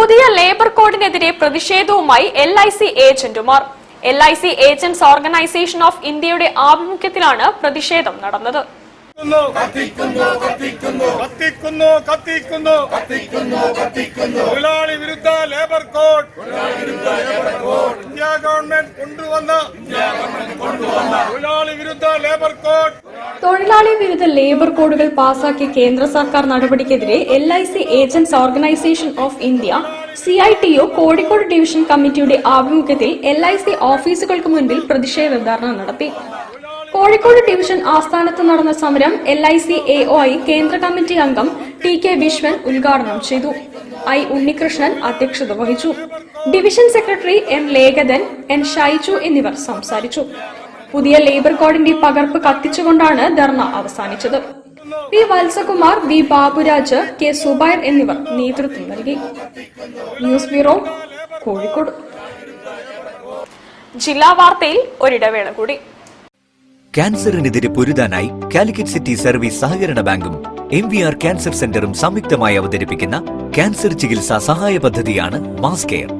പുതിയ ലേബർ കോഡിനെതിരെ പ്രതിഷേധവുമായി LIC ഏജന്റുമാർ. LIC ഏജന്റ്സ് ഓർഗനൈസേഷൻ ഓഫ് ഇന്ത്യയുടെ ആഭിമുഖ്യത്തിലാണ് പ്രതിഷേധം നടന്നത്. തൊഴിലാളി വിരുദ്ധ ലേബർ കോഡ് ഇന്ത്യ ഗവൺമെന്റ് കൊണ്ടുവന്ന തൊഴിലാളി വിരുദ്ധ ലേബർ കോഡ് തൊഴിലാളി വിരുദ്ധ ലേബർ കോഡുകൾ പാസാക്കിയ കേന്ദ്ര സർക്കാർ നടപടിക്കെതിരെ LIC agents organisation of India CITO Kozhikode division കമ്മിറ്റിയുടെ ആഭിമുഖ്യത്തിൽ LIC ഓഫീസുകൾക്ക് മുൻപിൽ പ്രതിഷേധ ധർണ നടത്തി. കോഴിക്കോട് ഡിവിഷൻ ആസ്ഥാനത്ത് നടന്ന സമരം LIC AOI കേന്ദ്ര കമ്മിറ്റി അംഗം TK വിശ്വൻ ഉദ്ഘാടനം ചെയ്തു. I ഉണ്ണികൃഷ്ണൻ അധ്യക്ഷത വഹിച്ചു. ഡിവിഷൻ സെക്രട്ടറി M ലേഖകൻ N ഷൈജു എന്നിവർ സംസാരിച്ചു. പുതിയ ലേബർ കോഡിന്റെ പകർപ്പ് കത്തിച്ചുകൊണ്ടാണ് ധർണ അവസാനിച്ചത്. P Valsakumar, V Baburaj, K Zubair എന്നിവർ നേതൃത്വം നൽകി. News bureau, Kozhikode. ജില്ലാ വാർത്തയിൽ ഒരിടവേള കൂടി. ക്യാൻസറിനെതിരെ പൊരുതാനായി കാലിക്കറ്റ് സിറ്റി സർവീസ് സഹകരണ ബാങ്കും MVR ക്യാൻസർ സെന്ററും സംയുക്തമായി അവതരിപ്പിക്കുന്ന ക്യാൻസർ ചികിത്സാ സഹായ പദ്ധതിയാണ് മാസ് കെയർ.